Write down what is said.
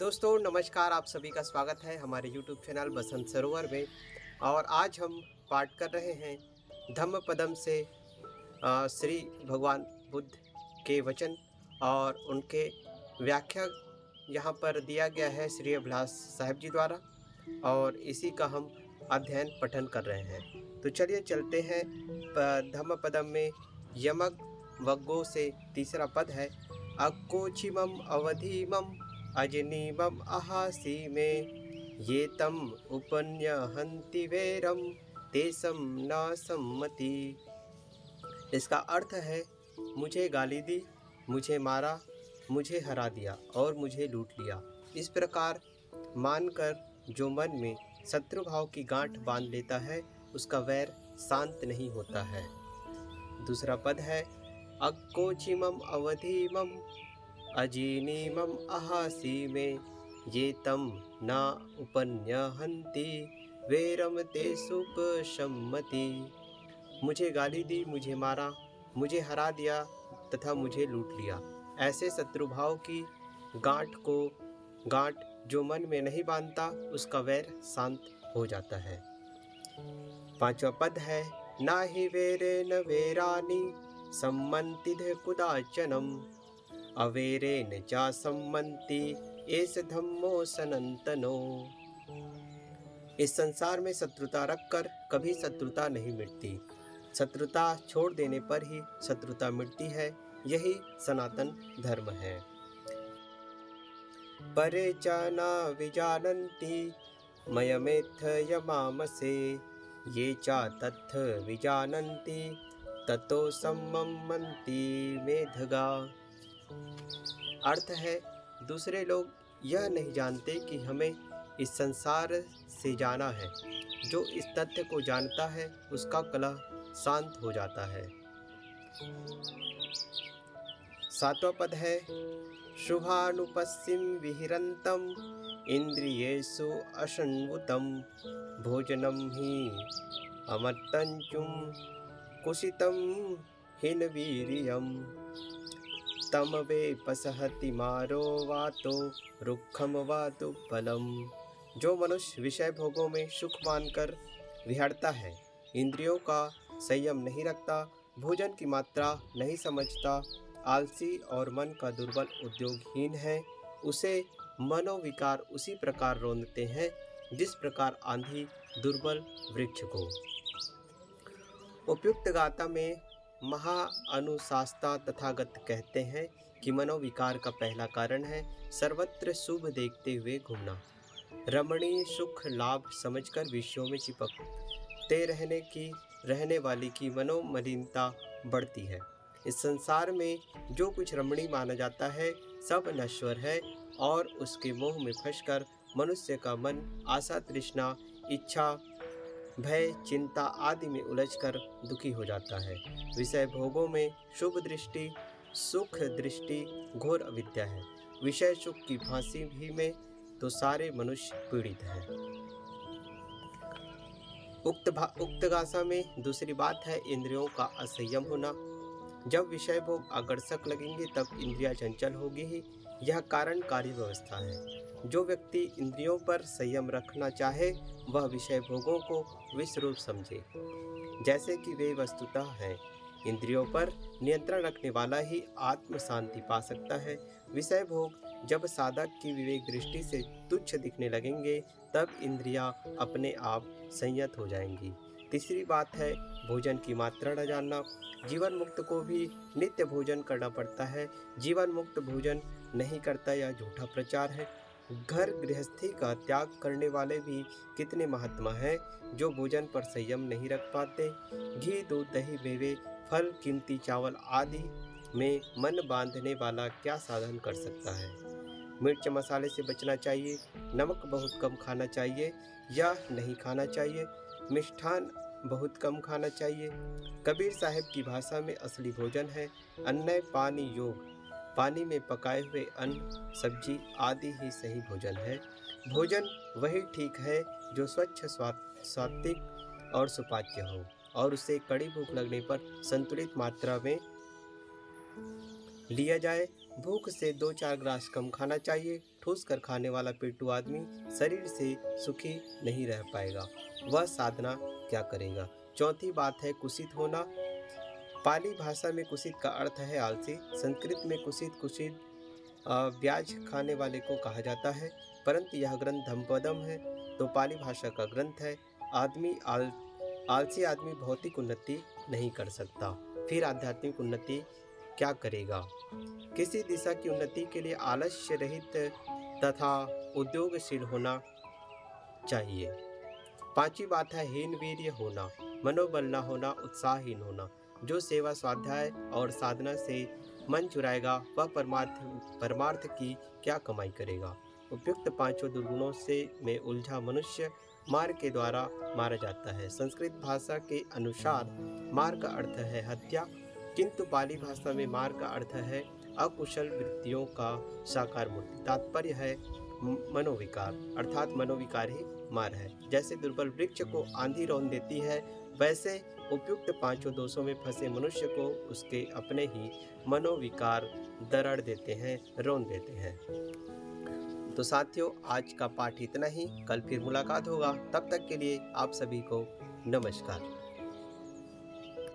दोस्तों नमस्कार, आप सभी का स्वागत है हमारे YouTube चैनल बसंत सरोवर में। और आज हम पाठ कर रहे हैं धम्मपदम से श्री भगवान बुद्ध के वचन और उनके व्याख्या यहाँ पर दिया गया है श्री अभिलाष साहिब जी द्वारा, और इसी का हम अध्ययन पठन कर रहे हैं। तो चलिए चलते हैं धम्मपदम में। यमक वग्गो से तीसरा पद है अक्कोचिमम अवधिमम अजनीमम अहासी में ये तम उपन्यहन्ति वैरम तेसम न सम्मति। इसका अर्थ है मुझे गाली दी, मुझे मारा, मुझे हरा दिया और मुझे लूट लिया। इस प्रकार मानकर जो मन में शत्रु भाव की गांठ बांध लेता है उसका वैर शांत नहीं होता है। दूसरा पद है अक्कोचिमम अवधिमम अजीनीमम अहासी में ये तम न उपन्यहन्ति वैरम ते सुपशम्मति। मुझे गाली दी, मुझे मारा, मुझे हरा दिया तथा मुझे लूट लिया। ऐसे शत्रुभाव की गांठ जो मन में नहीं बांधता उसका वैर शांत हो जाता है। पांचवा पद है ना ही वेरे न वेरानी सम्मन्ति कुदाचनम अवेरेन चा सम्मन्ति एस धम्मो सनंतनो। इस संसार में शत्रुता रखकर कभी शत्रुता नहीं मिटती, शत्रुता छोड़ देने पर ही शत्रुता मिटती है। यही सनातन धर्म है। परे च न विजानन्ति मयमेत्थ यमामसे ये चा तत्थ विजानन्ति ततो सम्मन्ति मेधगा। अर्थ है दूसरे लोग यह नहीं जानते कि हमें इस संसार से जाना है। जो इस तथ्य को जानता है उसका कलह शांत हो जाता है। सातवां पद है शुभानुपस्सिम विहिरंतम इंद्रियेषु असंवुतम भोजनम ही अमर्तंचुम कुसितम हिनवीर्यम तम वे पसहति मारो वातो रुखम वातु फलम। जो मनुष्य विषय भोगों में सुख मानकर विहरता है, इंद्रियों का संयम नहीं रखता, भोजन की मात्रा नहीं समझता, आलसी और मन का दुर्बल उद्योगहीन है, उसे मनोविकार उसी प्रकार रौंदते हैं जिस प्रकार आंधी दुर्बल वृक्ष को। उपयुक्त गाथा में महाअनुशास्ता तथागत कहते हैं कि मनोविकार का पहला कारण है सर्वत्र शुभ देखते हुए घूमना, रमणीय सुख लाभ समझकर विषयों में चिपकते रहने वाली की मनोमलिनता बढ़ती है। इस संसार में जो कुछ रमणीय माना जाता है सब नश्वर है और उसके मोह में फंसकर मनुष्य का मन आशा, तृष्णा, इच्छा, भय, चिंता आदि में उलझकर दुखी हो जाता है। विषय भोगों में शुभ दृष्टि, सुख दृष्टि घोर अविद्या है। विषय सुख की फांसी भी में तो सारे मनुष्य पीड़ित हैं। उक्त गाथा में दूसरी बात है इंद्रियों का असंयम होना। जब विषय भोग आकर्षक लगेंगे तब इंद्रियां चंचल होगी ही। यह कारण कार्य व्यवस्था है। जो व्यक्ति इंद्रियों पर संयम रखना चाहे वह विषय भोगों को विषरूप समझे जैसे कि वे वस्तुतः हैं। इंद्रियों पर नियंत्रण रखने वाला ही आत्म शांति पा सकता है। विषय भोग जब साधक की विवेक दृष्टि से तुच्छ दिखने लगेंगे तब इंद्रियां अपने आप संयत हो जाएंगी। तीसरी बात है भोजन की मात्रा न जानना। जीवन मुक्त को भी नित्य भोजन करना पड़ता है। जीवन मुक्त भोजन नहीं करता यह झूठा प्रचार है। घर गृहस्थी का त्याग करने वाले भी कितने महात्मा हैं जो भोजन पर संयम नहीं रख पाते। घी, दूध, दही, मेवे, फल, कीमती चावल आदि में मन बांधने वाला क्या साधन कर सकता है। मिर्च मसाले से बचना चाहिए, नमक बहुत कम खाना चाहिए या नहीं खाना चाहिए, मिष्ठान बहुत कम खाना चाहिए। कबीर साहब की भाषा में असली भोजन है अन्न पानी योग। पानी में पकाए हुए अन्न, सब्जी आदि ही सही भोजन है। भोजन वही ठीक है जो स्वच्छ, सात्विक और सुपाच्य हो और उसे कड़ी भूख लगने पर संतुलित मात्रा में लिया जाए। भूख से 2-4 ग्रास कम खाना चाहिए। ठूस कर खाने वाला पेटू आदमी शरीर से सुखी नहीं रह पाएगा, वह साधना क्या करेगा। चौथी बात है कुसित होना। पाली भाषा में कुसित का अर्थ है आलसी। संस्कृत में कुसित ब्याज खाने वाले को कहा जाता है, परंतु यह ग्रंथ धम्मपदम है तो पाली भाषा का ग्रंथ है। आलसी आदमी भौतिक उन्नति नहीं कर सकता, फिर आध्यात्मिक उन्नति क्या करेगा। किसी दिशा की उन्नति के लिए आलस्य रहित तथा उद्योगशील होना चाहिए। पांचवी बात है हीन वीर्य होना, मनोबल न होना, उत्साहहीन होना। जो सेवा स्वाध्याय और साधना से मन चुराएगा वह परमार्थ की क्या कमाई करेगा। उपयुक्त पांचों दुर्गुणों से में उलझा मनुष्य मार के द्वारा मारा जाता है। संस्कृत भाषा के अनुसार मार का अर्थ है हत्या, किंतु पाली भाषा में मार का अर्थ है अकुशल वृत्तियों का साकार मूर्ति। तात्पर्य है मनोविकार, अर्थात मनोविकार ही मार है। जैसे दुर्बल वृक्ष को आंधी रौंद देती है, वैसे उपयुक्त पांचों दोषों में फंसे मनुष्य को उसके अपने ही मनोविकार दरड़ देते हैं, रौंद देते हैं। तो साथियों, आज का पाठ इतना ही। कल फिर मुलाकात होगा, तब तक के लिए आप सभी को नमस्कार।